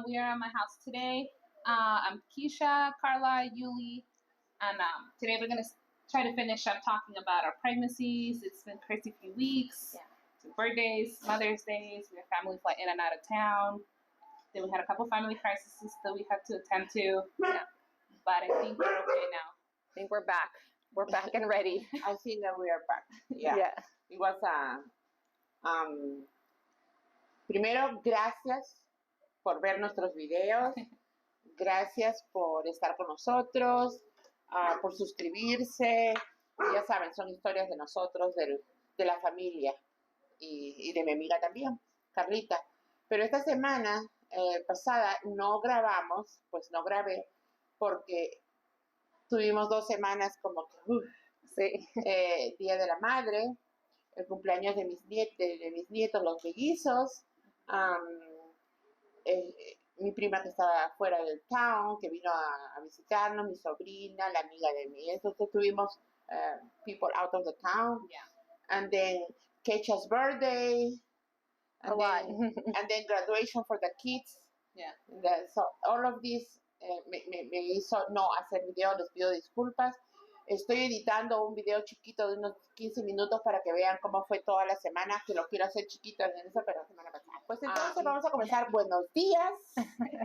we are at my house today. I'm Keisha, Carla, Yuli, and today we're going to try to finish up talking about our pregnancies. It's been a crazy few weeks. Yeah. So birthdays, Mother's Days, we had family fly in and out of town. Then we had a couple family crises that we had to attend to. Yeah. But I think we're okay now. I think we're back. We're back and ready. I think that we are back. Yeah. It was primero, gracias por ver nuestros videos. Gracias por estar con nosotros, por suscribirse. Ya saben, son historias de nosotros, de la familia y de mi amiga también, Carlita. Pero esta semana pasada no grabamos, pues no grabé, porque tuvimos 2 semanas como que, Sí. Día de la Madre, el cumpleaños de mis nietos, los mellizos, mi prima que estaba fuera del town, que vino a visitarnos, mi sobrina, la amiga de mí. Entonces tuvimos people out of the town. Yeah. And then Keisha's birthday. A lot. And then graduation for the kids. Yeah. So all of this me hizo no hacer video, les pido disculpas. Estoy editando un video chiquito de unos 15 minutos para que vean cómo fue toda la semana, que lo quiero hacer chiquito en esa, pero la semana pasada. Pues entonces vamos a comenzar. Buenos días.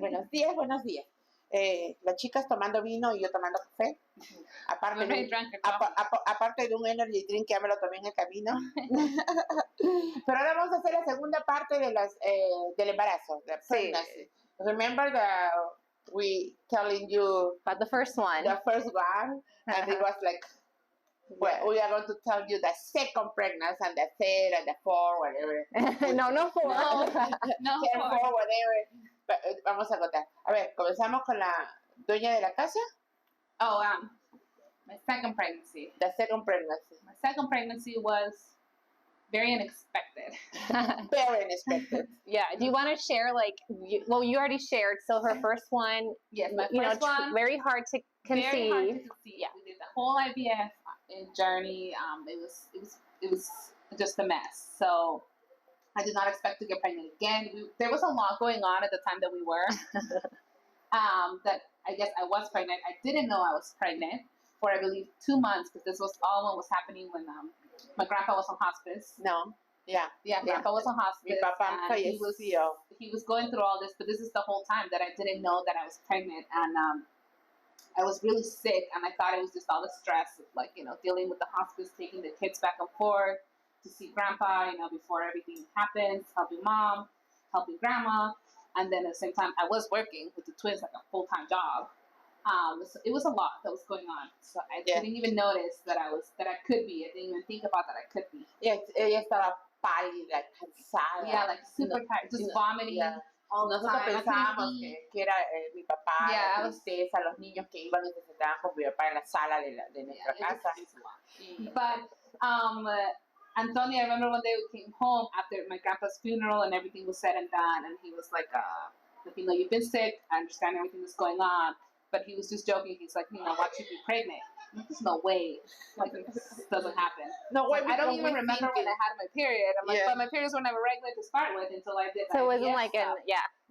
Buenos días, buenos días. Las chicas tomando vino y yo tomando café. Aparte de un energy drink que ya me lo tomé en el camino. Pero ahora vamos a hacer la segunda parte de del embarazo. Sí. Remember that we telling you But the first one. the first one, and it was like, well, we are going to tell you the second pregnancy and the third and the fourth, whatever. No, 4. No, Third, fourth, whatever. Vamos a contar. A ver, comenzamos con la dueña de la casa. Oh, my second pregnancy. The second pregnancy. My second pregnancy was very unexpected. Very unexpected. Yeah. Do you want to share, you already shared. So her first one, Yes, my first one. very hard to conceive. Very hard to conceive. Yeah. We did the whole IVF journey. It was just a mess. So I did not expect to get pregnant again. There was a lot going on at the time that we were. That I guess I was pregnant. I didn't know I was pregnant for, I believe, 2 months, because this was all what was happening when my grandpa was on hospice. No. Yeah. Yeah, grandpa was on hospice. Mi papá falleció. He was going through all this, but this is the whole time that I didn't know that I was pregnant, and I was really sick, and I thought it was just all the stress of dealing with the hospice, taking the kids back and forth to see grandpa, before everything happens, helping mom, helping grandma, and then at the same time I was working with the twins like a full-time job. So it was a lot that was going on. So I didn't even notice that I could be. I didn't even think about that I could be. Yeah, ella estaba pálida, cansada. Yeah, like super tired, just vomiting. Yeah. All the Nosotros time. pensábamos que era mi papá, Yeah, la tristeza, los niños que iban y se sentaban con mi papá en la sala de nuestra casa. But Antonio, I remember one day we came home after my grandpa's funeral and everything was said and done, and he was like, you've been sick, I understand everything that's going on, but he was just joking. He's like, watch you be pregnant. There's no way. This doesn't happen. No way. I don't even remember when I had my period. I'm like, but my periods were never regular to start with until I did. So it wasn't like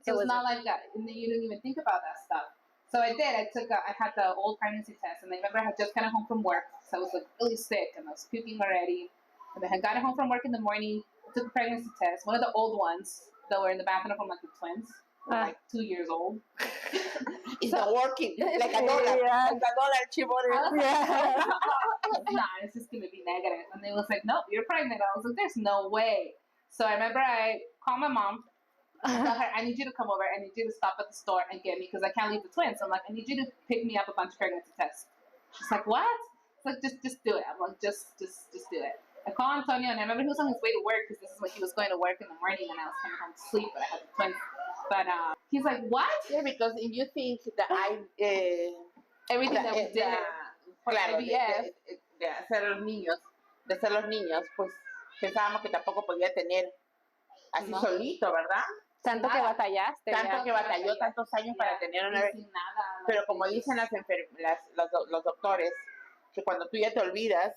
So it's not like that. And you didn't even think about that stuff. So I did. I had the old pregnancy test, and I remember I had just gotten home from work, so I was really sick and I was puking already. And then I gotten home from work in the morning, took a pregnancy test, one of the old ones that were in the bathroom from the twins. Like 2 years old. It's not working. Like a dollar. Yeah. Like a dollar cheaper. Nah, it's just going to be negative. And they was like, nope, you're pregnant. I was like, there's no way. So I remember I called my mom. I told her, I need you to come over. I need you to stop at the store and get me, because I can't leave the twins. So I'm like, I need you to pick me up a bunch of pregnancy tests. She's like, what? It's like, just do it. I'm like, just do it. I called Antonio, and I remember he was on his way to work, because this is when he was going to work in the morning, and I was coming home to sleep, but I had the twins. But he's like, what? Yeah, because if you think that everything that we did for IVF, de hacer los niños, pues pensábamos que tampoco podía tener así solito, ¿verdad? Tanto que batallaste. Tanto que batalló tantos años para tener una... Sin nada, pero como dicen los doctores, que cuando tú ya te olvidas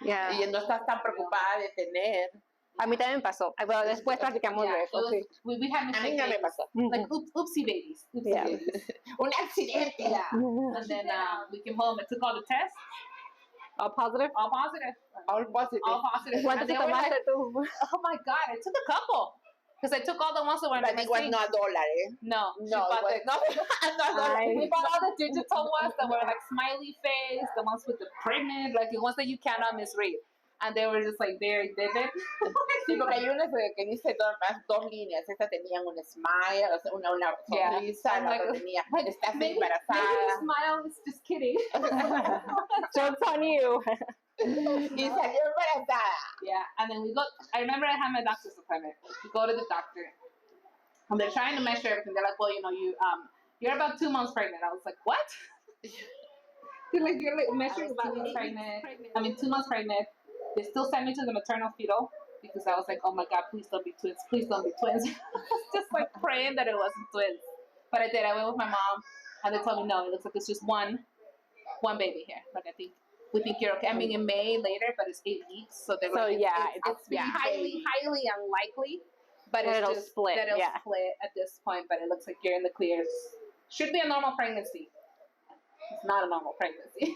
y no estás tan preocupada de tener, A mí también me pasó. Bueno, después platicamos Yeah, de it eso. was, Sí. we had A mí mistake no me babies. pasó. Like oopsie babies. Oopsie Yeah. babies. Un accidente. Yeah. And then we came home and took all the tests, All positive. all positive. All positive. All positive. ¿Cuánto And te they were like, tomaste tú? oh my God, I took a couple. Because I took all the ones that were in But my it was sink. not $1, eh? No, she No, bought it was not. Ay. we bought all the digital ones that were like smiley face, the ones with the pregnant, like the ones that you cannot misread. And they were just like very vivid. Sí, porque hay unas que dice dos líneas. Esta tenían un smile, o sea, una Yeah. sonrisa, I'm la like, otra tenía, like, estás maybe the embarazada. smile is just kidding. Joke's on you. Y salió embarazada. Yeah, and then we go. I remember I had my doctor's appointment. We go to the doctor, and they're trying to measure everything. They're like, "Well, you know, you're about 2 months pregnant." I was like, "What?" They're like, "You're like measuring about 2 months pregnant." I mean, 2 months pregnant. They still sent me to the maternal fetal because I was like, "Oh my God, please don't be twins! Please don't be twins!" I was just like praying that it wasn't twins, but I did. I went with my mom, and they told me, "No, it looks like it's just one baby here." Like we think you're okay. I mean, it may later, but it's 8 weeks, so they're So, like, yeah, it's yeah. highly unlikely, but That it's it'll just split, that it'll yeah. split at this point. But it looks like you're in the clear. Should be a normal pregnancy. It's not a normal pregnancy.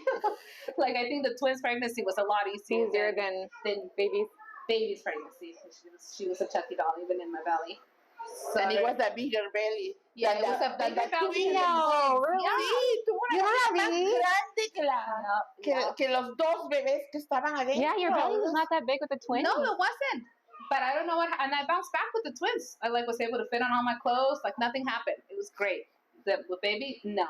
Like I think the twins pregnancy was a lot easier Easier than than babies. baby's pregnancy. She was a Chucky doll even in my belly. So And it was a bigger belly. yeah, it was a than bigger the belly. twins. No, really? Sí, tuvo una Yo no la más vi. grande que Yeah. que los dos bebés que estaban adentro. Yeah, your belly was not that big with the twins. No, it wasn't. But I don't know what. And I bounced back with the twins. I was able to fit on all my clothes. Like nothing happened. It was great. The baby, no.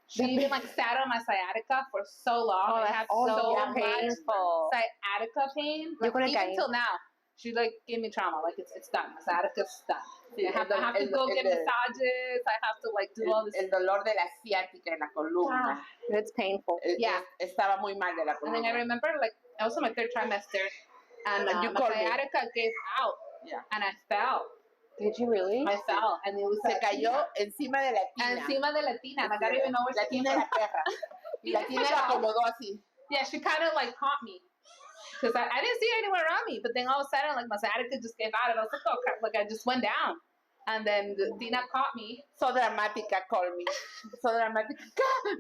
She even sat on my sciatica for so long. Oh, I that's had so so yeah, much painful. sciatica pain. Yo con el Even caí. till now, she gave me trauma. Like it's done. My sciatica's done. Sí, I have to go get massages. I have to do all this. el dolor de la ciática en la columna. It's painful. Yeah. Estaba muy mal de la And then I columna. remember I was in my 3rd trimester, and And you my called me. sciatica gave out, Yeah. and I fell. Did you really? I fell, and it was Se cayó encima de la tina. encima de la tina. And I don't even know where La she came tina from. era perra. Y la tina la acomodó así. Yeah, she kind of caught me. Because I didn't see her anywhere around me. But then all of a sudden, my sciatica just gave out. And I was like, oh, crap. Like, I just went down. And then Tina caught me. So dramática, call me. So dramática.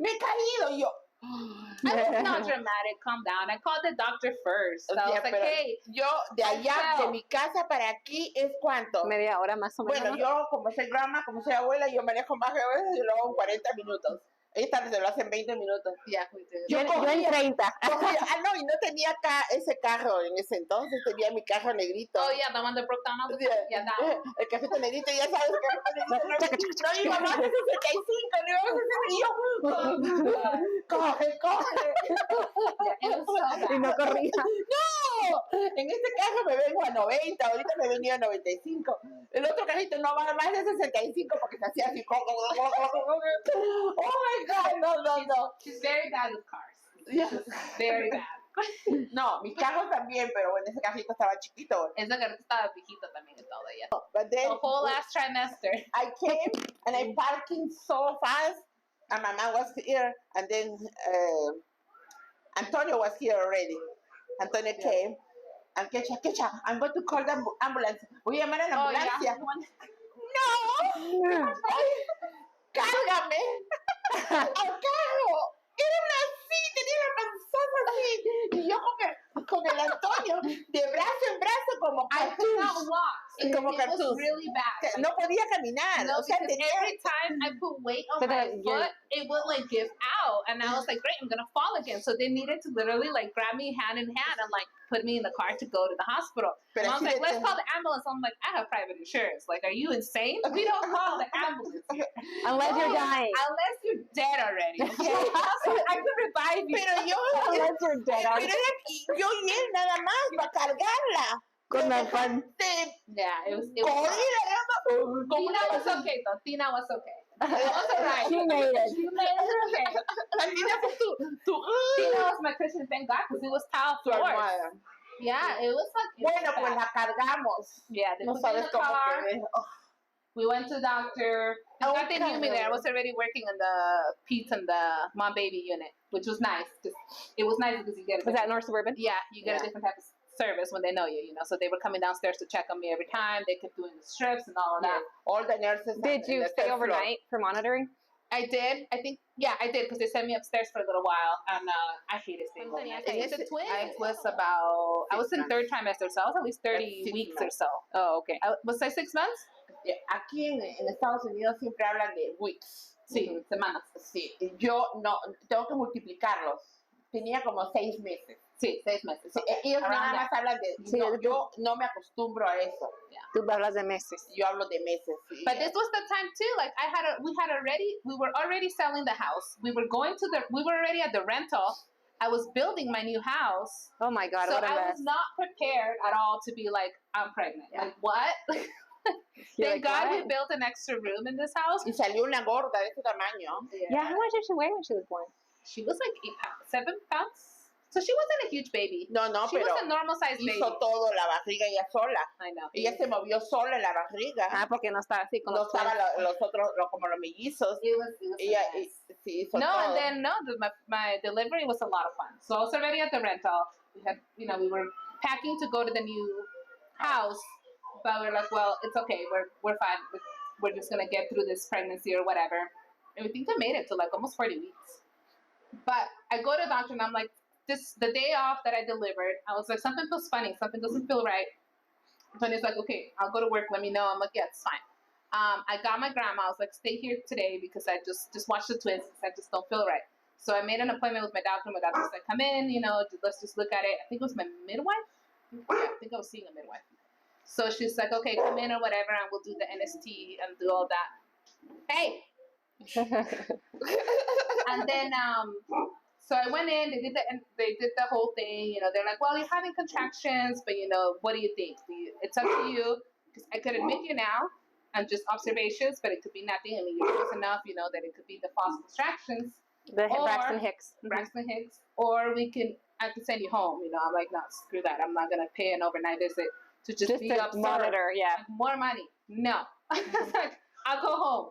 Me he caído. Y yo. I was not dramatic. Calm down. I called the doctor first. So I was like, pero hey. yo de allá, fell. de mi casa para aquí, ¿es cuánto? Media hora más o menos. Bueno, yo como soy grandma, como soy abuela, yo manejo más de veces y lo hago en 40 minutos. Ellos tal vez se lo hacen 20 minutos. Yeah, we did. Yo en 30. No, y no tenía ese carro en ese entonces, tenía mi carro negrito. Oh, yeah, the one that broke down all the time. Yeah, that one. El café negrito, ya sabes, el café negrito. No iba más de 65, no iba más de 65. Y yo, coge. Yeah, it was so bad. Y no corría. ¡No! En este carro me vengo a 90, ahorita me venía a 95. El otro carrito no va más de 65 porque se hacía así. Oh my God, no. She's very bad with cars. Yeah. Very bad. No, mis carros también, pero bueno, ese carrito estaba chiquito. Esa carrita estaba viejita también y todo, yeah. But then The whole last trimester. I came and I parking so fast, and my mom was here, and then Antonio was here already. Antonio came, and Kecha, I'm going to call the ambulance. Voy a llamar a la Oh, yeah. ambulancia. No, cárgame al carro. Era una así, tenía la panzota así. Y yo con el Antonio, de brazo en brazo, como I could not cartoon. walk. Y como It was cartoon. really bad. No podía caminar. No, O sea, because tenía... every time I put weight on So my that foot, it would give out, and I was like, "Great, I'm gonna fall again." So they needed to literally grab me hand in hand and put me in the car to go to the hospital. Pero And I was sí like, le "Let's ten- call the ambulance." I'm like, "I have private insurance. Are you insane? We don't call the ambulance Unless you're dying. unless you're dead already." Okay, I could revive you. Pero yo... Unless you're dead. Pero era yo y él nada más para cargarla. Con la pan. Yeah, it was. Tina Tina was okay though. Tina was okay. It was alright. She made it. She made it okay. Tina fue Tina was my Christian, thank God, because it was tile tu floors. almohada. Yeah, it was Bueno, pues bad. la cargamos. Yeah, they No put me in sabes the cómo car. quedé. Oh, We went to the doctor. Oh, God, they knew me there. I caramba. was already working in the Peds and the mom baby unit, which was nice. It was nice because you get Was that North Suburban? yeah, you get Yeah. a different type of service when they know you, you know. So they were coming downstairs to check on me every time. They kept doing the strips and all of that. All the nurses. Did in you the stay third floor. overnight for monitoring? I did. I think, yeah, I did because they sent me upstairs for a little while, and I hated staying overnight. En ese- I was about, I was in third trimester, so I was at least 30 6 weeks or months. so. Oh, okay. Was I 6 months? Aquí en Estados Unidos siempre hablan de weeks. Sí, semanas. Sí, yo no, tengo que multiplicarlos. Tenía como 6 meses. Sí, 6 meses. Sí, okay. ellos Around nada that. más hablan de. Sí, no, de- yo no me acostumbro a eso. Tú hablas de meses. Yo hablo de meses. Sí. But this was the time too. Like we were already selling the house. We were already at the rental. I was building my new house. Oh my God, So what a I mess. was not prepared at all to be like, I'm pregnant. Yeah. Like what? You're Thank like, God we what? built an extra room in this house. Y salió una gorda de ese tamaño. Yeah, how much did she weigh when she was born? She was like 8 pounds, 7 pounds. So she wasn't a huge baby. No, She pero was a normal sized baby. hizo todo la barriga ella sola. I know. Ella se movió sola en la barriga. Ah, porque no estaba así con No los estaban twins. los otros, como los mellizos. It was Ella a mess. sí hizo No, todo. and then my delivery was a lot of fun. So I was already at the rental. We had, we were packing to go to the new house, but we were like, well, it's okay. We're fine. We're just gonna get through this pregnancy or whatever. And we think I made it to like almost 40 weeks. But I go to the doctor and I'm like, the day off that I delivered, I was like, something feels funny. Something doesn't feel right. Tony's like, okay, I'll go to work. Let me know. I'm like, yeah, it's fine. I got my grandma. I was like, stay here today because I just watched the twins because I just don't feel right. So I made an appointment with my doctor. My doctor said, come in, let's just look at it. I think it was my midwife. Yeah, I think I was seeing a midwife. So she's like, okay, come in or whatever, and we'll do the NST and do all that. Hey! And then, so I went in, they did the whole thing, they're like, well, you're having contractions, but what do you think? It's up to you, because I could admit you now, and just observations, but it could be nothing. I mean, you're close enough, that it could be the false contractions, Braxton Hicks. Braxton Hicks, or I can send you home, I'm like, no, screw that, I'm not gonna pay an overnight visit to just be to observed. monitor, yeah. Like, more money, no. Like, I'll go home.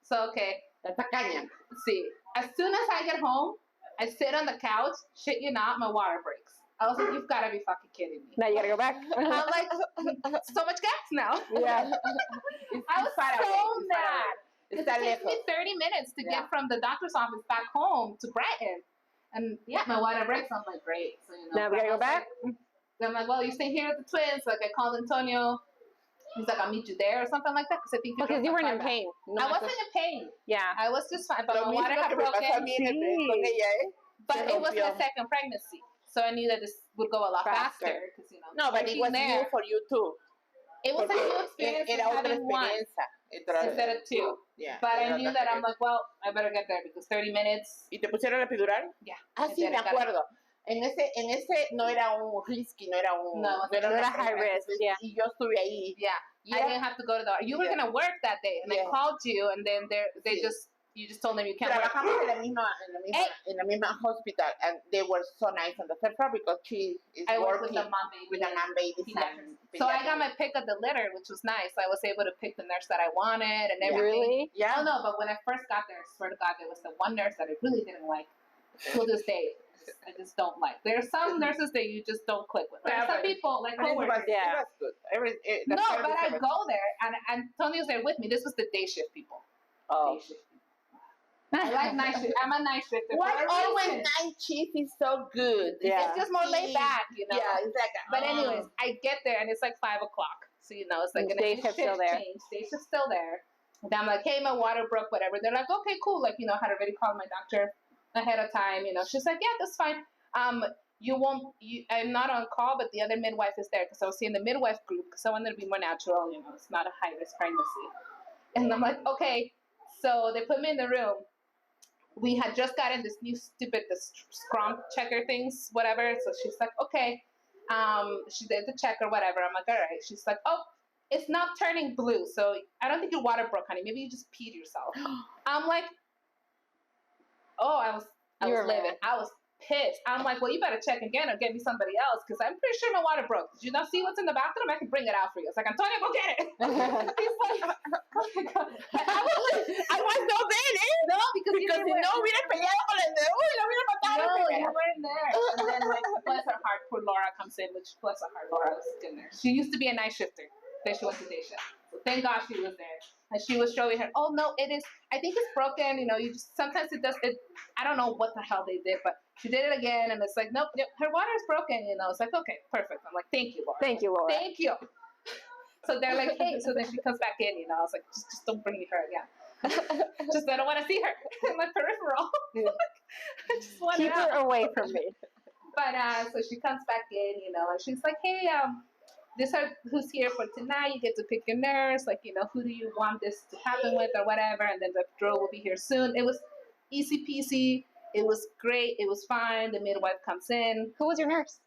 So, okay. La tacaña. See, as soon as I get home, I sit on the couch, shit you not, my water breaks. I was like, you've got to be fucking kidding me. Now you gotta go back. I'm like, so much gas now. Yeah. I was so mad. Because Está it takes me lejos. 30 minutes to Yeah. get from the doctor's office back home to Brighton. And yeah, my water breaks. I'm like, great. So, Now we gotta go back. I'm like, well, you stay here at the twins. Like, I called Antonio. He's like, I'll meet you there or something like that. Because I think Because you drove weren't my in car back. pain. No, I wasn't in pain. Yeah. I was just fine. But Lo my mismo water had que me pasó a broken. mí con ella, ¿eh? But Se it wasn't a rompió. second pregnancy. So I knew that this would go a lot Faster. faster. Because, No, but it was new for you too. It was a Porque new experience era otra having one experiencia. instead of two. Yeah, But era I knew otra that I'm experiencia. like, well, I better get there because 30 minutes. ¿Y te pusieron la epidural? Yeah. Ah, I sí, did, me I got it. acuerdo. En ese no era un risky, no era un... No, era no era una high risk, yeah. Y yo estuve ahí. Yeah. Y I era- didn't have to go to the. You were Yeah. gonna work that day, and I Yeah. called you, and then they Sí. you just told them you can't work. Trabajamos Hey. en la misma hospital, and they were so nice on the third floor because she is I worked with working the mom baby. with a man baby pediatrics. So I got my pick of the litter, which was nice. I was able to pick the nurse that I wanted and everything. Really? Yeah. Oh no, but when I first got there, I swear to God, there was the one nurse that I really didn't like. To this day, I just don't like. There are some nurses that you just don't click with. There are some people like But it was, coworkers. it was good. The No, service but I was- go there and Antonio's there with me. This was the day shift people. Oh. Day shift. I like night shift. I'm a night shifter. Why for a always reason. night shift is so good? Yeah. It's just more laid back, Yeah, it's like But anyways, I get there and it's like 5 o'clock. So it's like And an day shift shift's still there. change. Day shift's still there. And I'm like, hey, my water broke, whatever. They're like, okay, cool. Like, I had already called my doctor ahead of time. She's like, yeah, that's fine. I'm not on call, but the other midwife is there because I was seeing the midwife group because I wanted to be more natural. It's not a high risk pregnancy. And I'm like, okay. So they put me in the room. We had just gotten this new stupid scrum checker things, whatever. So she's like, okay. She did the check or whatever. I'm like, all right. She's like, oh, it's not turning blue. So I don't think your water broke, honey. Maybe you just peed yourself. I'm like, oh, I was You were livid. mad. I was pissed. I'm like, well, you better check again or get me somebody else because I'm pretty sure my water broke. Did you not see what's in the bathroom? I can bring it out for you. It's like, Antonio, go get it. He's like, oh my God. I was not there, eh? No, because si no hubiera peleado con el de uy, lo hubiera matado. No, you weren't there. And then, like, bless her heart, poor Laura comes in, which, bless her heart, Laura was in there. She used to be a night shifter. Then she went to day shift. So thank God she was there. And she was showing her, oh, no, it is, I think it's broken. You know, you just, sometimes it does, I don't know what the hell they did, but she did it again. And it's like, nope, her water is broken. You know, it's like, okay, perfect. I'm like, thank you, Laura. Thank you, Laura. Thank you. So they're like, hey, so then she comes back in, you know. I was like, just don't bring me her again. Just I don't want to see her in my peripheral. I just want Keep her away from me. But so she comes back in, you know, and she's like, hey, this is who's here for tonight. You get to pick your nurse, like, you know, who do you want this to happen with or whatever. And then the girl will be here soon. It was easy peasy. It was great. It was fine. The midwife comes in. Who was your nurse?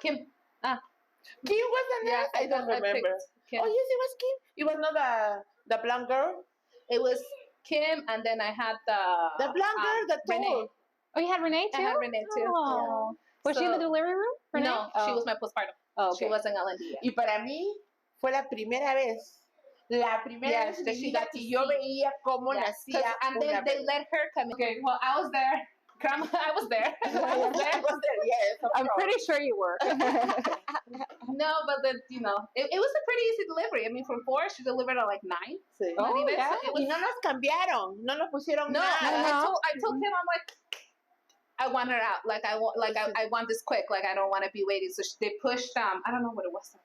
Kim. Kim was the nurse? I don't remember. Kim. Oh, yes, it was Kim. It was not the blonde girl? It was Kim, and then I had The blonde girl, the Renee. tall. Oh, you had Renee too? I had Renee too. Oh. Was she in the delivery room? Renee? No, she was my postpartum. Oh, okay. She wasn't LND yet. Y para mí fue la primera vez. La primera vez Yes, en that mi she vida got to que yo see. veía cómo nacía And una then they bebé. let her come in. Okay, well, I was there. Grandma, I was there. I was there. I was there, yes, of I'm course. pretty sure you were. No, but then, you know, it was a pretty easy delivery. I mean, from 4, she delivered at like 9. Sí. Not even. yeah. So it was, Y no nos cambiaron, no nos pusieron no, nada. I told him, I'm like, I want her out. Like I want this quick. Like I don't want to be waiting. So they pushed. I don't know what it was.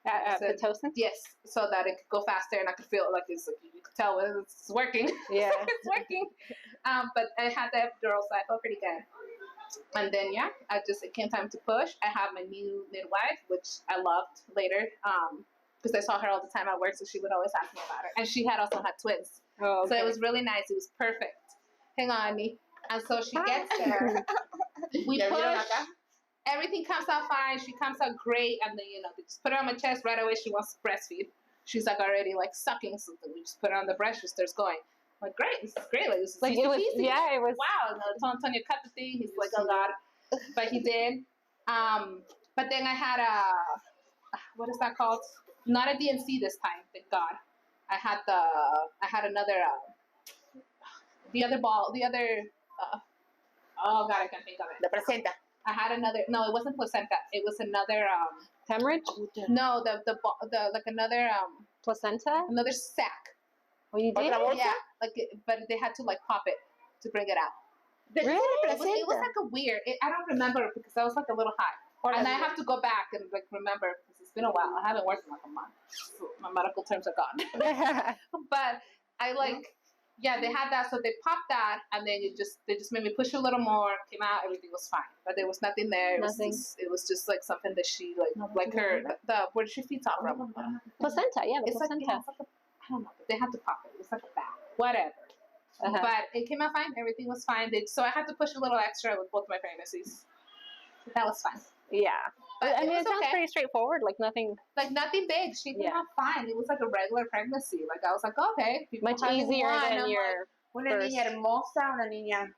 Pitocin? Yes, so that it could go faster and I could feel like it's like you could tell it's working. Yeah. It's working. But I had the epidural, so I felt pretty good. And then it came time to push. I have my new midwife, which I loved later. Because I saw her all the time at work, so she would always ask me about her. And she had also had twins. Oh, okay. So it was really nice. It was perfect. Hang on, me. And so she gets there. We ¿Ya vieron push. acá? Everything comes out fine. She comes out great. And then, you know, they just put her on my chest right away. She wants to breastfeed. She's like already like sucking something. We just put her on the breast. She starts going. I'm like, great. This is great. Like, this is Like it was, easy. yeah, it was. Wow. And I told Antonio, cut the thing. He's like, oh God. But he did. But then I had what is that called? Not a DNC this time, thank God. I had another, oh God, I can't think of it. La placenta. I had another, no, it wasn't placenta. It was another, Hemorrhage? no, the like another, Placenta? another sack. Oh, you did? Otra bolsa? Yeah, like, but they had to like pop it to bring it out. Really? It was like a weird, I don't remember because I was like a little high. And I have to go back and like remember because it's been a while. I haven't worked in like a month. So my medical terms are gone. But I like, yeah, they had that, so they popped that, and then they just made me push a little more. Came out, everything was fine, but there was nothing there. It was just like something that she like her where did she feed off from? Placenta, yeah, the It's like, placenta. yeah, it's like I don't know, but they had to pop it. It was like a bag, whatever. Uh-huh. But it came out fine. Everything was fine. So I had to push a little extra with both my pregnancies. That was fine. Yeah. But I mean, it it was sounds okay. pretty straightforward, like nothing Like nothing big. She came out fine. It was like a regular pregnancy. Like I was like, okay, people much having easier one. than I'm your Una first. niña hermosa, una niña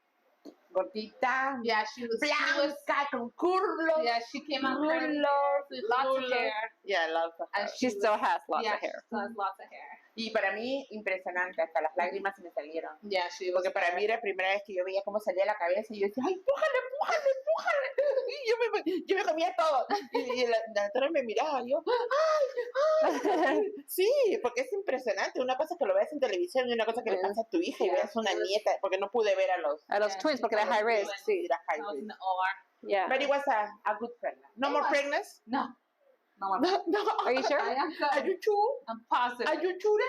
gordita, like, yeah, she was. blanca, con curlos. Yeah, she came out pretty. Rulos, Lots of hair. Yeah, lots of hair. And She still has lots yeah, of hair. she still has lots of hair. Y para mí, impresionante, hasta las lágrimas se me salieron. Yeah, she was. Porque para mí era la primera vez que yo veía cómo salía la cabeza y yo decía, ¡ay, empújale, empújale, empújale! Y yo me comía todo. Y la doctora me miraba y yo, ¡ay! Sí, porque es impresionante. Una cosa que lo veas en televisión y una cosa que le pasa a tu hija y veas una nieta, porque no pude ver a los twins porque era high risk. Sí, era high I was in risk. the OR. Yeah. But it was a good pregnancy. No It more was. pregnancy? No. No, I'm, No. Are you sure? I am Are good. you sure? I'm positive. Are you sure?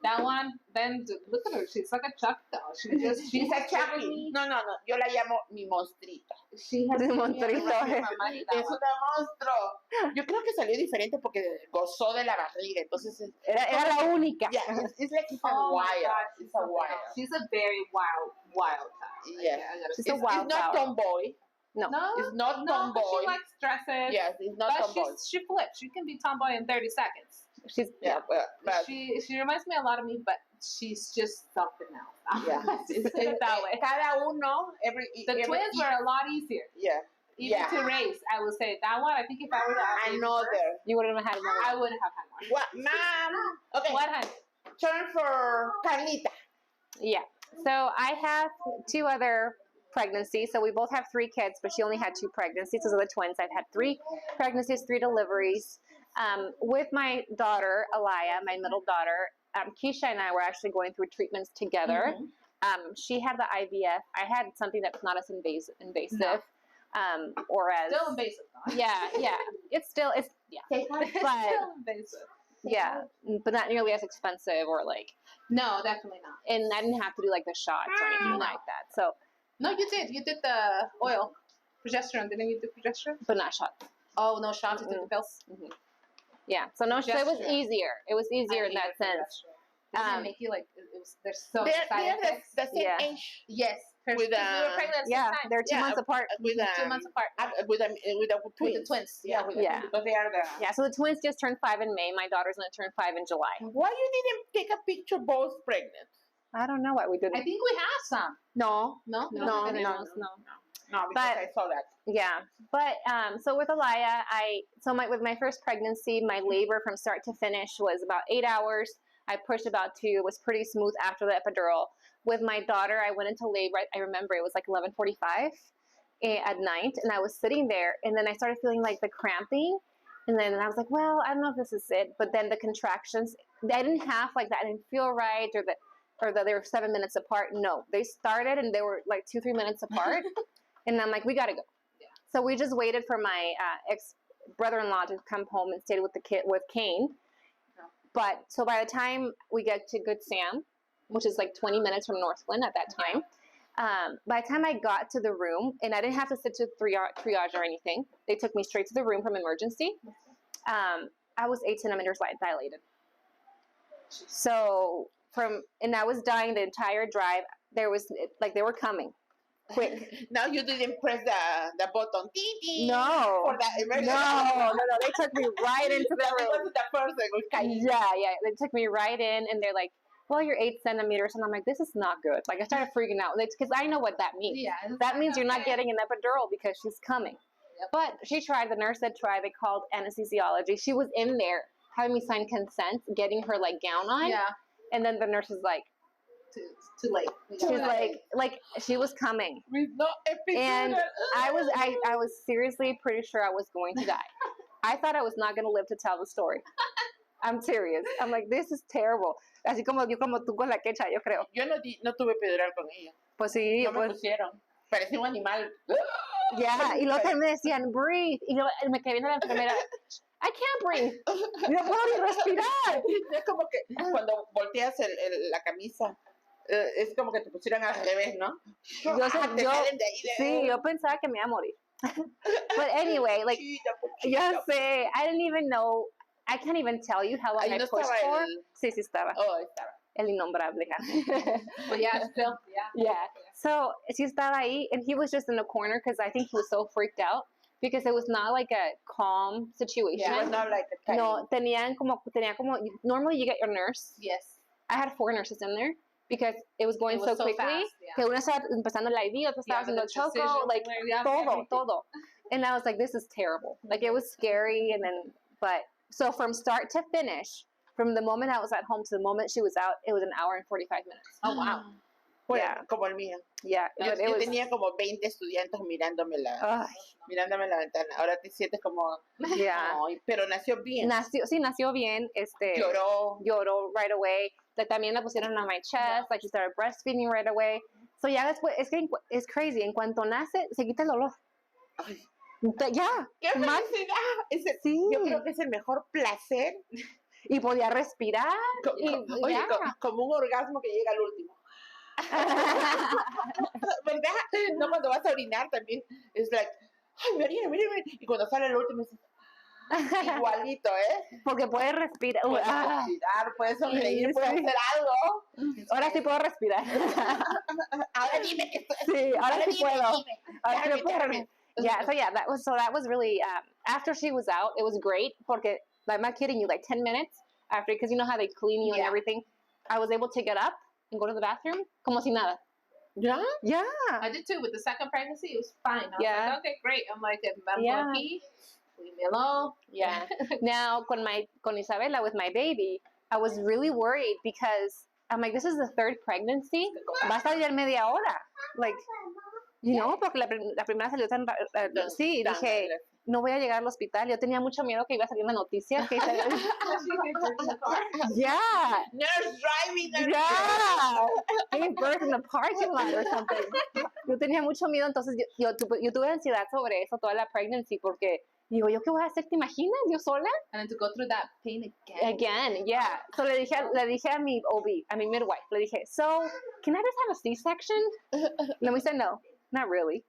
That one, then look at her. She's like a Chuck doll. She's a Chucky. No, yo la llamo mi monstruita. She has Mi given me monstruito. a mamá y that Es one. una monstruo. Yo creo que salió diferente porque gozó de la barriga. Entonces, Era la única. yeah, it's like it's a Oh my wild. God, It's a wild. She's a very wild child. Yeah. I gotta She's say. a wild It's not flower. tomboy. No. No, It's not no, but tomboy. she likes dresses. Yes, it's not But tomboy. she flips. She can be tomboy in 30 seconds. She's Yeah, but She reminds me a lot of me, but she's just something else. yeah. Just put it that way. Cada uno, The twins were a lot easier. Yeah. Even Yeah. to raise, I would say that one. I think if I were to have raised Another. first, you wouldn't have had more. I wouldn't have had one. What, mom? Okay. What, honey? Turn for Carlita. Yeah. So I have 2 other pregnancies. So we both have 3 kids, but she only had 2 pregnancies. Those are the twins. I've had 3 pregnancies, 3 deliveries. With my daughter, Alaya, my middle daughter, Keisha and I were actually going through treatments together. She had the IVF. I had something that's not as invasive. No. Or as Still invasive. Though. yeah. It's It's but still invasive. yeah, but not nearly as expensive or like. No, definitely not. And I didn't have to do like the shots or anything like that. So, No, you did. You did the oil, progesterone. Didn't you do progesterone? but not shots. Oh no, shots. You did the pills. Yeah. So no, so it was Progesterone. easier. It was easier in that sense. Doesn't it make you like it was? There's so They're side effects. the same Yeah. age. Yes, because we With, were pregnant at the Yeah, same time. they're 2 Yeah, months apart. With 2 months apart. with the With the twins. twins. Yeah, with Yeah. Because they are the. Yeah. So the twins just turned 5 in May. My daughter's gonna turn 5 in July. Why you didn't take a picture both pregnant? I don't know why we didn't. I think we have some. No. No, No, No, no, no, no. No, because But- I saw that. Yeah, but so with Alaya, with my first pregnancy, my labor from start to finish was about 8 hours. I pushed about 2. It was pretty smooth after the epidural. With my daughter, I went into labor. I remember it was like 11:45 at night, and I was sitting there, and then I started feeling like the cramping, and then I was like, well, I don't know if this is it. But then the contractions, I didn't have like that. I didn't feel right, or that they were 7 minutes apart. No, they started and they were like 2-3 minutes apart, and I'm like, we gotta go. So we just waited for my ex brother-in-law to come home and stay with the kid with Kane. But so by the time we get to Good Sam, which is like 20 minutes from Northland at that time, by the time I got to the room, and I didn't have to sit to triage or anything, they took me straight to the room from emergency. I was 8 centimeters dilated. So and I was dying the entire drive. There was like they were coming. Quick. Now you didn't press the button. Dee-dee, No. For that emergency. No. They took me right into the That room. wasn't the first thing. Okay. Yeah. They took me right in, and they're like, well, you're 8 centimeters. And I'm like, this is not good. Like, I started freaking out. Because I know what that means. Yeah, That means you're not getting an epidural because she's coming. Yep. But she tried. The nurse said try. They called anesthesiology. She was in there having me sign consent, getting her, like, gown on. Yeah, And then the nurse was like, too late. she was like, she was coming. With no epidural. And I was seriously pretty sure I was going to die. I thought I was not going to live to tell the story. I'm serious. I'm like, this is terrible. Así como tú con la quecha, yo creo. Yo no tuve epidural con ella. Pues sí, No me pues, pusieron. Parecía un animal. yeah. Y luego también me decían, breathe. Y yo me quedé viendo a la enfermera, I can't breathe. No puedo ni respirar. Es como que cuando volteas la camisa, es como que te pusieran al revés, ¿no? Yo Te salen de ahí de... Sí, yo pensaba que me iba a morir. But anyway, like, yo sé, I didn't even know, I can't even tell you how long Ahí I no pushed estaba for. el... Sí, estaba. Oh, estaba. El innombrable. But yeah, still, yeah. Yeah. So she estaba ahí, and he was just in the corner because I think he was so freaked out because it was not like a calm situation. It was not like a kind. No, tenía como, normally you get your nurse. Yes. I had 4 nurses in there because it was going It was so quickly. fast, yeah. Que una estaba empezando el IV, otra estaba haciendo el choco, like todo. And I was like, this is terrible. Like, it was scary. And then, so from start to finish, from the moment I was at home to the moment she was out, it was an hour and 45 minutes. Oh, wow. Bueno, Yeah. como el mío. Yeah. Yo, But it was, tenía como 20 estudiantes mirándome la ventana. Ahora te sientes como... yeah. Ay, pero nació bien. Nació bien. Lloró right away. Like, también la pusieron on my chest. Like, she started breastfeeding right away. So, ya después, es crazy. En cuanto nace, se quita el dolor. Ay, Ya. ¡qué Más- felicidad! Sí. Yo creo que es el mejor placer. Y podía respirar. Oye, como un orgasmo que llega al último. ¿Verdad? No, cuando vas a orinar también. Es like, ay, me orino. Y cuando sale el último, es igualito, ¿eh? Porque puedes respirar. Puedes respirar, puedes sonreír, Sí, puedes sí. hacer algo. Ahora sí puedo respirar. Ahora dime que Sí, ahora sí dime, puedo. dime. Ahora sí Déjame, puedo. déjame. Yeah, that was really after she was out, it was great porque I'm not kidding you, like 10 minutes after, because you know how they clean you and Yeah. everything. I was able to get up and go to the bathroom como si nada. Yeah. Yeah. I did too with the second pregnancy. It was fine. I was Yeah. like, okay, great. I'm like, I'm Yeah. going to pee. Leave me alone. Yeah. Now, con Isabela, with my baby, I was really worried because I'm like, this is the third pregnancy. Va a salir media hora. Like, you know, porque la primera salió tan... sí, dije, no voy a llegar al hospital. Yo tenía mucho miedo que iba a salir una noticia. Que yeah. Nurse driving. Yeah. Gave birth in the parking lot or something. Yo tenía mucho miedo, entonces yo tuve ansiedad sobre eso toda la pregnancy porque digo, ¿yo qué voy a hacer? ¿Te imaginas? ¿Yo sola? And then to go through that pain again. Again, yeah. So le dije a mi OB, a mi midwife, le dije, so, can I just have a C-section? And we said, no, not really.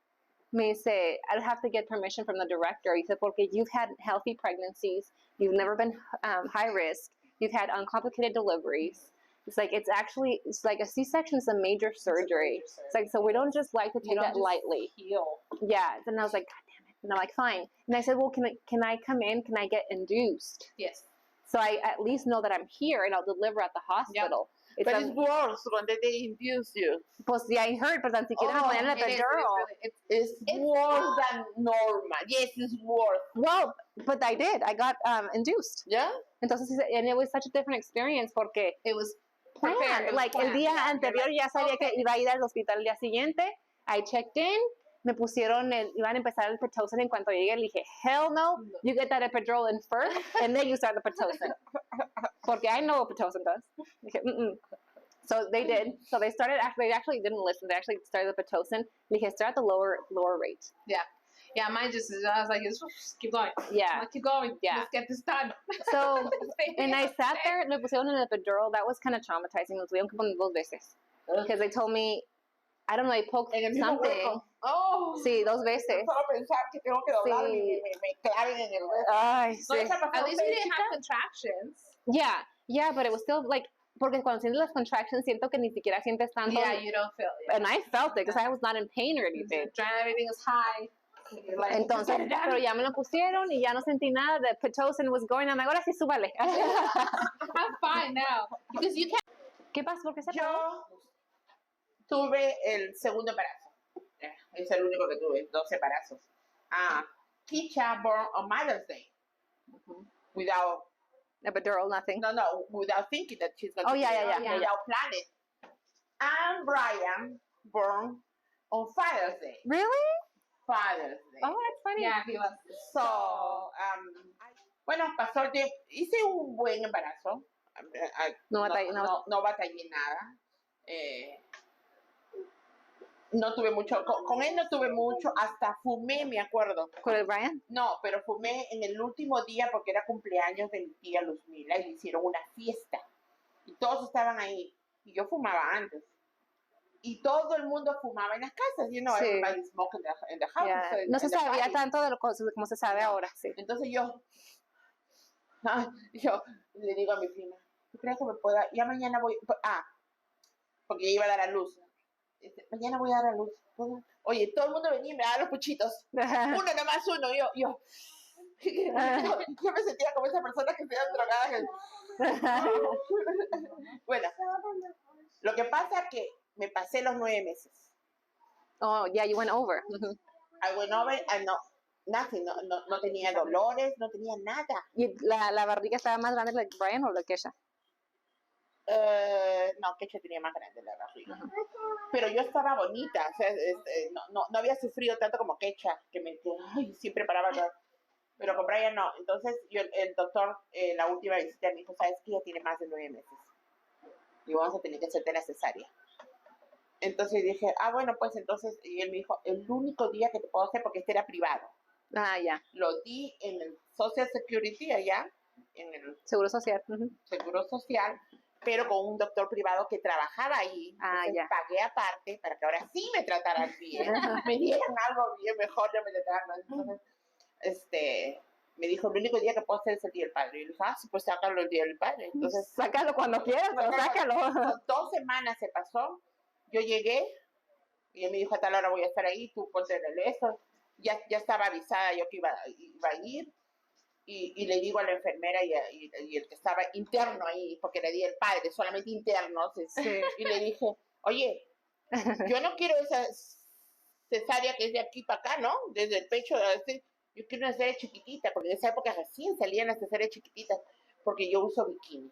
Me dice, I'd have to get permission from the director. He said, porque you've had healthy pregnancies, you've never been high risk, you've had uncomplicated deliveries. It's like, it's like a C-section is a major surgery. It's like, so we don't just like to You take don't that just lightly. heal. Yeah. Then I was like, God damn it. And I'm like, fine. And I said, well, can I come in? Can I get induced? Yes. So I at least know that I'm here and I'll deliver at the hospital. But it's worse when they induce you. Pues ya I heard, pero tan siquiera me ponían la It is, epidural. It's worse than normal. Yes, it's worse. Well, but I did. I got induced. Yeah? Entonces, and it was such a different experience porque It was planned. prepared. Like, el día anterior ya sabía que iba a ir al hospital el día siguiente. I checked in. Me pusieron, iban a empezar el Pitocin en cuanto llegué. Le dije, hell no, you get that epidural in first, and then you start the Pitocin. Porque I know what Pitocin does. Dije, So they did. So they actually didn't listen. They actually started the Pitocin. Le dije, start at the lower rate. Yeah, mine just, I was like, just keep going. Yeah. Keep going. Yeah. Let's get this done. So, and I sat there, me pusieron en el epidural. That was kind of traumatizing. Me tuvieron que poner 2 veces. Because they told me, I don't know, they poked En el mismo something. hueco. Oh. Sí, 2 veces. Solo pensar que tengo que doblar Sí. y me claven en el hueco. Ay, No, sí. esa pasó At least you en didn't Bélgica. have contractions. Yeah, but it was still like, porque cuando sientes las contractions, siento que ni siquiera sientes tanto. Yeah, you don't feel it. And I felt it because I was not in pain or anything. Everything is high. You're like, Entonces, pero ya me lo pusieron y ya no sentí nada. The Pitocin was going on. Ahora sí, súbale. I'm fine now. Because you can't. ¿Qué pasó? ¿Por qué se Yo apagó? tuve el segundo embarazo. Es el único que tuve, 2 embarazos. Kisha born on Mother's Day. Without, Epidural, nothing. no, without thinking that she's going Oh, to yeah, be yeah, born, yeah, without planning. And Brian born on Father's Day. Really? Father's Day. Oh, that's funny. Yeah, he was. So, bueno, pasó el tiempo. Hice un buen embarazo. No batallé, no. No batallé nada. No tuve mucho, con él no tuve mucho, hasta fumé, me acuerdo. ¿Con el Brian? No, pero fumé en el último día porque era cumpleaños de mi tía Luzmila y le hicieron una fiesta. Y todos estaban ahí. Y yo fumaba antes. Y todo el mundo fumaba en las casas, you know, Sí. everybody smoke in the house. Yeah. so in No se the sabía party. tanto de lo como se sabe No. ahora, sí. Entonces yo le digo a mi prima, ¿tú crees que me pueda? Ya mañana voy, porque yo iba a dar a luz. Mañana voy a dar a luz. ¿Puedo? Oye, todo el mundo venía y me daba los puchitos. Uno nomás uno, yo me sentía como esa persona que se drogada. Bueno, lo que pasa es que me pasé los 9 meses. Oh, yeah, you went over. I went over and nothing, no tenía dolores, no tenía nada. ¿Y la barriga estaba más grande que Brian o la que ella? No, Kecha tenía más grande la barriga. Pero yo estaba bonita, o sea, no había sufrido tanto como Kecha, que siempre paraba. Pero con Brian no. Entonces el doctor, la última visita, me dijo, ¿sabes qué? Ya tiene más de 9 meses. Y vamos a tener que hacerte la cesárea. Entonces dije, bueno, pues entonces, y él me dijo, el único día que te puedo hacer, porque este era privado. Ah, ya. Lo di en el Social Security allá, en el Seguro social. Seguro Social, pero con un doctor privado que trabajaba ahí. Entonces Ya. pagué aparte para que ahora sí me trataran bien. Me dieran algo bien mejor, no me trataran mal. Entonces, me dijo, el único día que puedo hacer es el Día del Padre. Y yo le dije, sí, pues sácalo el Día del Padre. Entonces, Sácalo cuando quieras, pero sácalo. 2 semanas se pasó. Yo llegué y él me dijo, a tal hora voy a estar ahí, tú ponte en el eso. Ya estaba avisada yo que iba a ir. y le digo a la enfermera y el que estaba interno ahí, porque le di el padre, solamente internos, Sí. y le dije, oye, yo no quiero esa cesárea que es de aquí para acá, ¿no? Desde el pecho, yo quiero una cesárea chiquitita, porque en esa época recién salían las cesáreas chiquititas, porque yo uso bikini.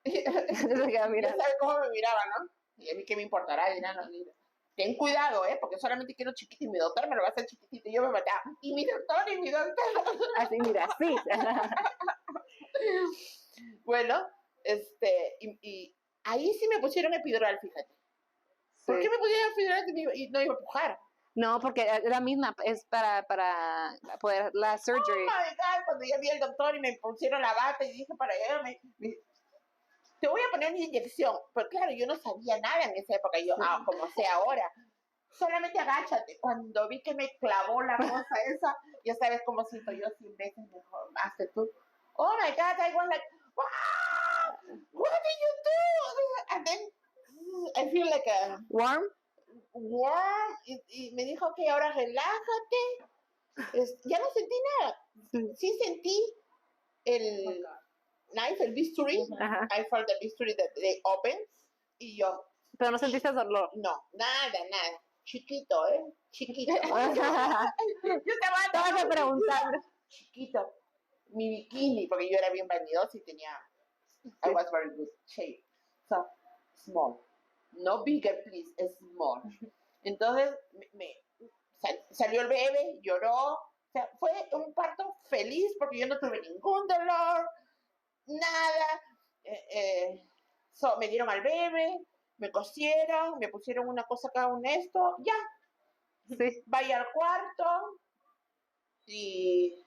Se queda Ya mirando. sabes cómo me miraba, ¿no? Y a mí qué me importará, dirán, no, ten cuidado, porque solamente quiero chiquito y mi doctor me lo va a hacer chiquitito y yo me mataba. Y mi doctor. Así, mira, sí. Bueno, y ahí sí me pusieron epidural, fíjate. ¿Por Sí. qué me pusieron epidural y no iba a pujar? No, porque la misma es para poder la surgery. Oh my God, cuando ya vi al doctor y me pusieron la bata y dije para ella, te voy a poner una inyección. Pero claro, yo no sabía nada en esa época, yo, como sé ahora. Solamente agáchate. Cuando vi que me clavó la cosa esa, ya sabes cómo siento yo 100 veces mejor, más que tú. Oh my God, I was like, wow, what did you do? And then I feel like a Warm. worm. Y me dijo, ok, ahora relájate. Ya no sentí nada. Sí sentí el knife, el bisturí. Ajá. I felt the bisturí that they opened. Y yo, Pero no sentiste dolor. no, nada. Chiquito, chiquito. Yo Te vas a preguntar. chiquito. Mi bikini, porque yo era bien vanidosa y tenía, I was very good shape. So, small. No bigger, please, small. Entonces, salió el bebé, lloró. O sea, fue un parto feliz porque yo no tuve ningún dolor, nada. Me dieron al bebé, me cosieron, me pusieron una cosa acá, un esto, ya. Sí. Vaya al cuarto y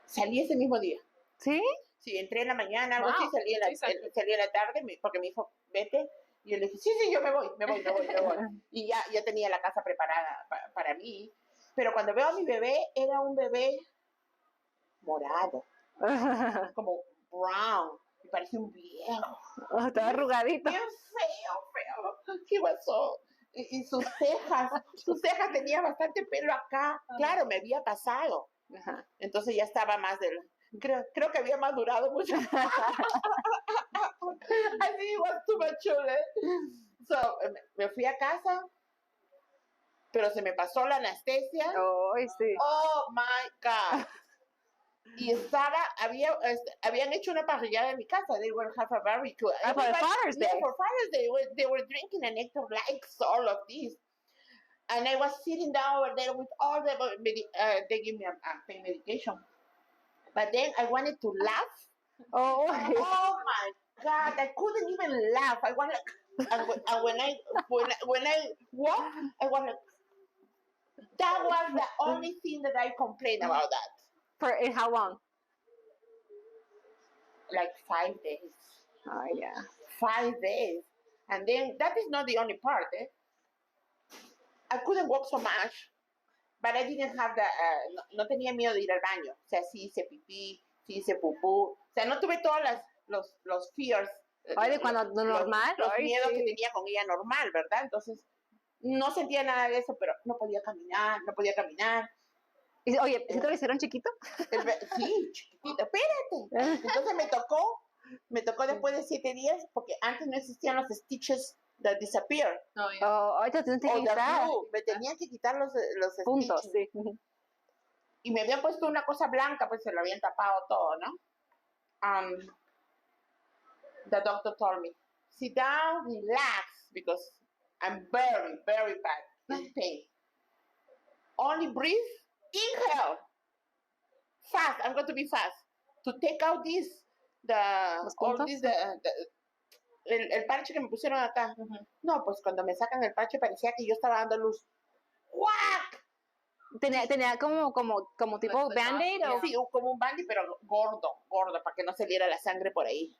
salí ese mismo día. ¿Sí? Sí, entré en la mañana, algo Wow, así, salí en la tarde, porque me dijo, vete. Y yo le dije, sí, yo me voy. Y ya tenía la casa preparada para mí. Pero cuando veo a mi bebé, era un bebé morado, como brown. Me parecía un viejo. Estaba arrugadito. Bien feo. He was so... Y sus cejas tenía bastante pelo acá. Claro, me había pasado. Ajá. Entonces ya estaba más del... Creo que había madurado mucho. Así was too mature. So, me fui a casa, pero se me pasó la anestesia. Ay, sí. Oh my God. Y habían hecho una parrillada en mi casa. They were have a barbecue. For Father's Day. Yeah, for Father's Day. They were drinking and Hector likes all of this. And I was sitting down over there with all they give me a pain medication. But then I wanted to laugh. Oh, Oh my God, I couldn't even laugh. I wanted, and when I walk, I was like, that was the only thing that I complained about that. in how long? Like 5 days. Oh, yeah. 5 days. And then that is not the only part. I couldn't walk so much, but I didn't have the, no tenía miedo de ir al baño. O sea, sí hice pipí, sí hice pupú. O sea, no tuve todos los fears. Ay, de cuando normal. Los Ay, miedos sí. que tenía con ella normal, ¿verdad? Entonces, no sentía nada de eso, pero no podía caminar. Y, oye, ¿sí te lo hicieron chiquito? Sí, chiquitito, espérate. Entonces me tocó después de 7 días, porque antes no existían los stitches that disappear. Oh, yeah. Oh, ahorita tienes que O the quitar glue. Me tenían que quitar los puntos, stitches. sí. Y me habían puesto una cosa blanca, pues se lo habían tapado todo, ¿no? The doctor told me, sit down, relax, because I'm very, very bad in pain. Only breathe, inhale. Fast, I'm going to be fast. To take out el parche que me pusieron acá. No, pues cuando me sacan el parche parecía que yo estaba dando luz. ¡Guac! Tenía como tipo Like Band-Aid o... Sí, como un Band-Aid, pero gordo, para que no saliera la sangre por ahí.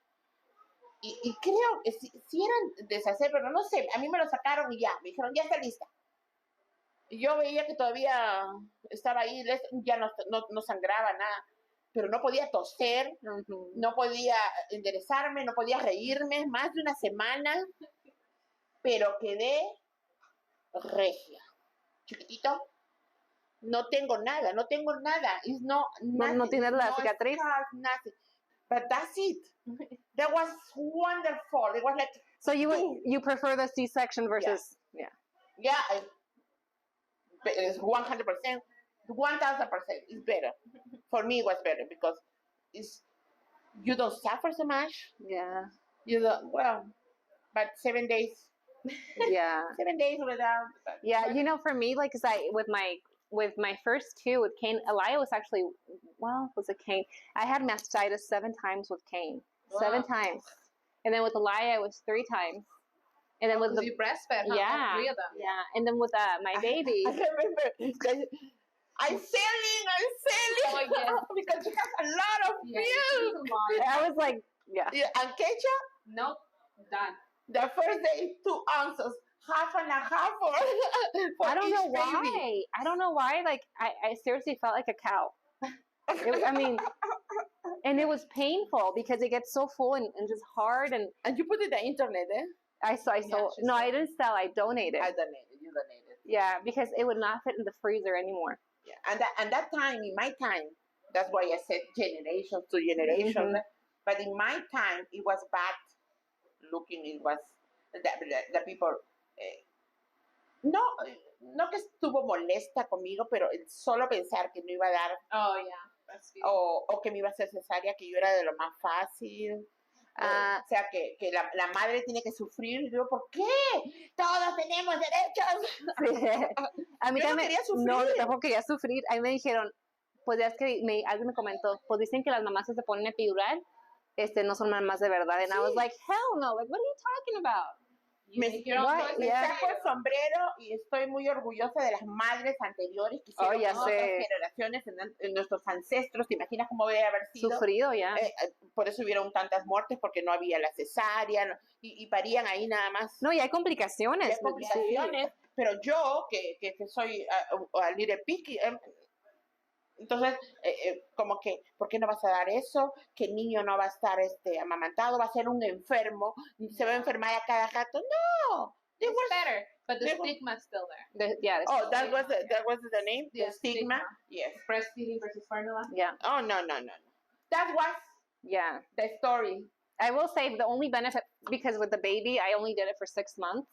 Y creo que sí eran deshacer, pero no sé, a mí me lo sacaron y ya, me dijeron, ya está lista. Y yo veía que todavía estaba ahí, ya no sangraba nada, pero no podía toser, no podía enderezarme, no podía reírme, más de una semana, pero quedé regia. Chiquitito, no tengo nada. It's no nothing. no tienes la no cicatriz. scars, nothing. But that's it. That was wonderful. It was like, So you prefer the C-section versus yeah, it's 100%, 1,000%. It's better. For me, it was better because you don't suffer so much. yeah. You don't, well, but 7 days. Yeah. 7 days without. Yeah, you know, for me, like, 'cause with my first two with Kane, Elia was actually, well, was it Kane? I had mastitis 7 times with Kane, 7 Wow. times, and then with Elia it was 3 times, and then with Because the you breastfed, huh? yeah, All 3 of them. yeah, and then with my baby, I remember. I'm selling. Oh, yes. Because she has a lot of Yeah, milk. it's a lot. I was like, yeah, Yeah, and Keisha, Nope. Done. the first day, 2 ounces, half and a half for I don't each know baby. why. I don't know why. Like, I seriously felt like a cow. I mean, and it was painful because it gets so full and just hard. And And you put it on the internet, eh? I sold. she No, I sold. didn't sell. I donated. I donated. You donated. Yeah, because it would not fit in the freezer anymore. Yeah, and that time, in my time, that's why I said generations to generations. Mhm. But in my time, it was bad looking. It was the people. No que estuvo molesta conmigo, pero el solo pensar que no iba a dar Oh, yeah. Breastfeeding. o que me iba a hacer cesárea, que yo era de lo más fácil. Ah. O sea, que la madre tiene que sufrir. Y digo, ¿por qué? Todos tenemos derechos. A mí Yo no también. quería sufrir. No, yo tampoco quería sufrir. A mí me dijeron, pues ya es que alguien me comentó, pues dicen que las mamás que se ponen epidural, no son mamás de verdad. And I was Sí. like, hell no. Like, what are you talking about? You Me, make your own What? choices. me Yeah. saco el sombrero y estoy muy orgullosa de las madres anteriores que hicieron ya otras sé. generaciones en nuestros ancestros. ¿Te imaginas cómo debe haber sido? Sufrido, ya. Por eso hubieron tantas muertes, porque no había la cesárea y parían ahí nada más. No, y hay complicaciones. Y hay complicaciones, pero yo, que soy a little picky, entonces, como que, ¿por qué no vas a dar eso? Que el niño no va a estar amamantado, va a ser un enfermo, se va a enfermar a cada rato. No, they It's were better, but the they were- stigma's still there. Yeah, Oh, that was the name? Yeah, The stigma? stigma. Yes. Breastfeeding versus formula. yeah, Oh, no. That was yeah. the story. I will say the only benefit, because with the baby, I only did it for 6 months.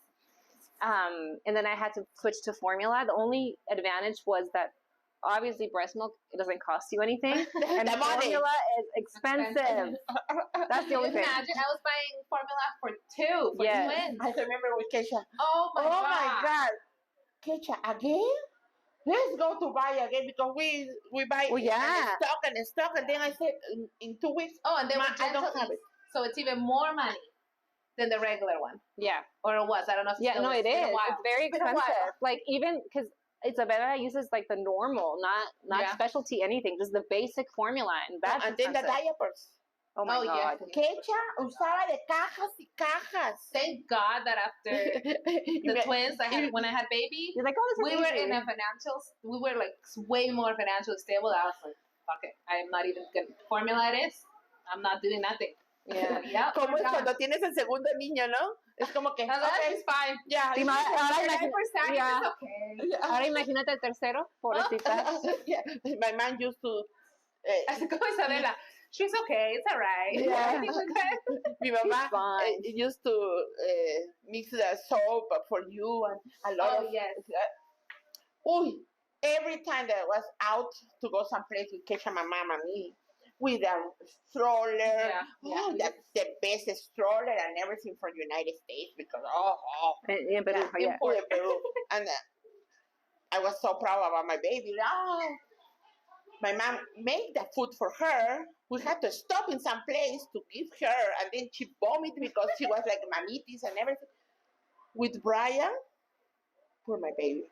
And then I had to switch to formula. The only advantage was that obviously breast milk, it doesn't cost you anything. And The money. formula is expensive. That's the only thing. Imagine I was buying formula for 2 for Yes. twins. I remember with Keisha. Oh my Oh god. my God. Keisha, again? Let's go to buy again because we buy Well, yeah. and stock. And then I said, in 2 weeks, Oh, and then Ma, with I don't gentle have ease, it. so it's even more money than the regular one, Yeah. or it was. I don't know. If Yeah, still no, it It's been a is. while. It's very It's been a while. expensive. Like, even because Isabella uses like the normal, not Yeah. specialty anything, just the basic formula, and that's and then the expensive. diapers. Oh my Oh, yes. god. Keisha usaba de cajas y cajas. Thank God that after the twins, when I had baby, You're like, oh, this is we were easy. in a we were like way more financially stable. I was like, fuck it, I'm not even gonna formula it is. I'm not doing nothing. Yeah. Yep. Como es done. cuando tienes el segundo niño, ¿no? Es como que, I was like, okay, it's fine. ya. Sí, ahora Your imagínate, diaper sack, yeah. it's okay. Ahora imagínate el tercero, pobrecita. Yeah. My mom used to, Así como Isabela, she's okay, it's alright. Yeah. Everything's okay. mi mamá fine. used to mix the soap for you and a lot Oh, of. yes. Uy, every time that I was out to go someplace with Keisha, my mom and me, with a stroller, Yeah. the best stroller and everything from the United States because En Perú, yeah. de Peru. And I was so proud about my baby. Oh, my mom made the food for her. We had to stop in some place to give her, and then she vomited because she was like mamitis and everything. With Brian, poor my baby.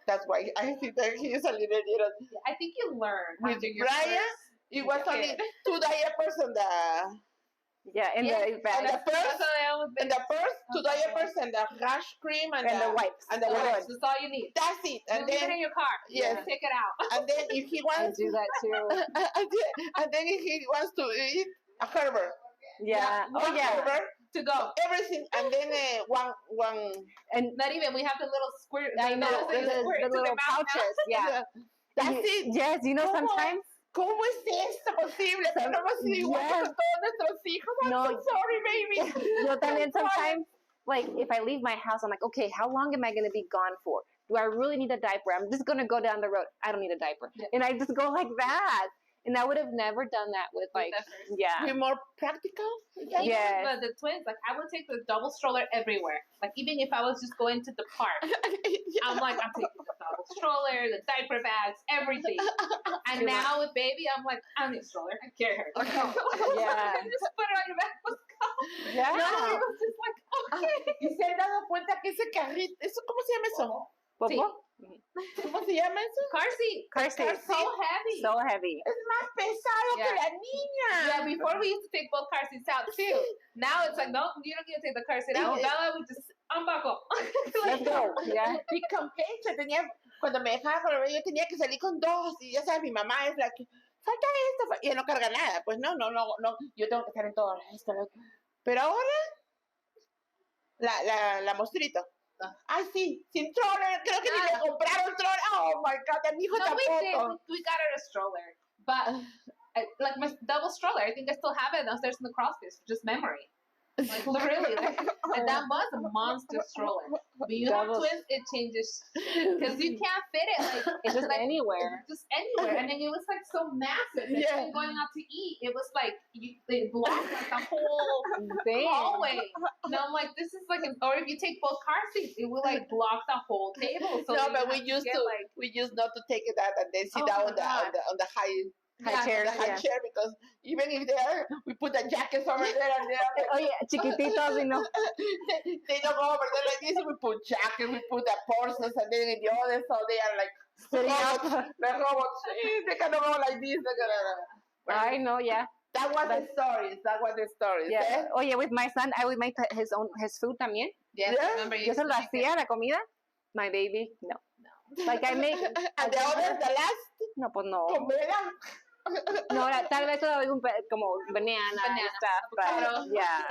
That's why I think that he is a little. I think you learn With after your Brian, first it was kid. only 2 diapers on the Yeah, in Yeah, the and bag. the first That's what I always and the first 2 diapers and the rash cream and And the wipes. and the You're wipes. good. That's all you need. That's it. You And leave it then in your car. Yes. You take it out. and then if he I wants do that too. and then if he wants to eat a Herbert. Yeah. Oh one yeah. Herbert, To go. everything, and then one. And Not even. We have the little squirt. I know the the squirt to little the mouth now. pouches. Yeah. That's it. Yes, you know, ¿Cómo? sometimes. ¿Cómo es esto posible? Pero no hemos sido igual Yes. con todos nuestros hijos. I'm No. so sorry, baby. Yo también I'm sorry. sometimes, like, if I leave my house, I'm like, okay, how long am I going to be gone for? Do I really need a diaper? I'm just going to go down the road. I don't need a diaper. Yeah. And I just go like that. And I would have never done that with, like, With the first. yeah. Be more practical. Even Yes. with the twins, like I would take the double stroller everywhere. Like even if I was just going to the park, I'm like, I'm taking the double stroller, the diaper bags, everything. And now with baby, I'm like, I don't need a stroller. I carry her. Let's go. Yeah. just put her on your back. Let's go. Yeah. No, it was just like, okay. Y se han dado cuenta que ese carrito, ¿eso cómo se llama eso? Popo? ¿Cómo se llama eso? Car seat. Car seat. So heavy. So heavy. Es más pesado que Yeah. la niña. Yeah, before we used to take both car seats out too. Now it's like, nope, you don't get to take the car seat out. Yeah. Bella would just unbuckle. Let's go. Yeah. Big complaints. Cuando me dejaba con el bebé, yo tenía que salir con dos. Y ya sabes, mi mamá es la que, falta esto. Y ella no carga nada. Pues no. Yo tengo que estar en todo esto. Pero ahora, la mostrito. Ay, sí, sin stroller. Creo que ni le compraron stroller. Oh my God, a mi hijo No, we did. tampoco. We got her a stroller, but like my double stroller, I think I still have it downstairs in the crawl space, just memory. Like literally, like, and that was a monster stroller. But you have Double- twins, it changes because you can't fit it like It's just like, anywhere. just anywhere. And then it was like so massive. Like, Yeah. even going out to eat, it was like they blocked like the whole Damn. hallway. And I'm like, this is like, or if you take both car seats, it will like block the whole table. So No, then but you we have used get, to, like, we used not to take it out and then sit Oh down my on the high High chair. the high Yeah. chair because even if they are, we put the jackets over there and they're Oh, yeah. Chiquititos, you know. they don't go over there like this. We put jackets, we put the purses, and then in the other, so they are like Sitting robots. up. The robots, they cannot go like this. I know, yeah. That was the stories. That was the stories. Yeah. Eh? Oye, with my son, I would make his food también. yes, Yeah. remember you Yo se used lo to make it. hacía, la comida. My baby, no. Like I make. And the others, the last, No, pues no. comida. No, tal vez le doy como banana and Bananas, stuff, but avocado. yeah.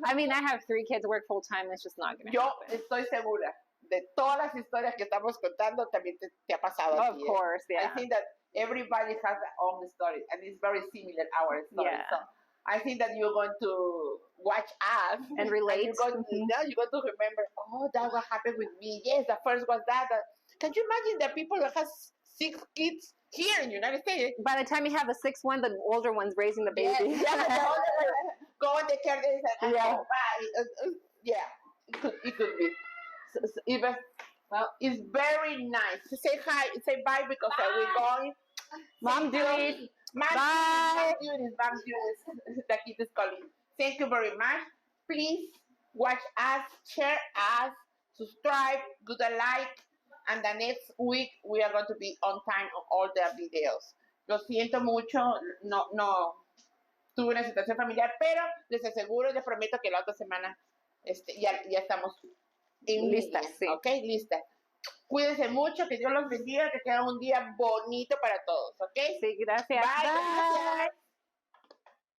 I mean, I have 3 kids, work full time. It's just not gonna Yo happen. estoy segura de todas las historias que estamos contando, también te ha pasado a Of ti, eh? course, I yeah. think that everybody has their own story, and it's very similar our story. Yeah. So I think that you're going to watch us And relate. you're going to, Mhm. now you're going to remember, oh, that what happened with me. Yes, the first was that. Can you imagine the people that has 6 kids here in the United States? By the time you have the 6th one, the older one's raising the baby. Yeah, the older one, go and take care of this and Yeah. go, bye. Yeah, it could be. So even, well, it's very nice. Say hi, say bye because we're going. Mom duties. Mom duties. The kid is calling. Thank you very much. Please watch us, share us, subscribe, do the like, and the next week we are going to be on time on all the videos. Lo siento mucho, no tuve una situación familiar, pero les aseguro, les prometo que la otra semana ya estamos en Listas, línea, sí. ¿ok? Listas. Cuídense mucho, que Dios los bendiga, que tengan un día bonito para todos, ¿ok? Sí, gracias. Bye. Bye. Gracias.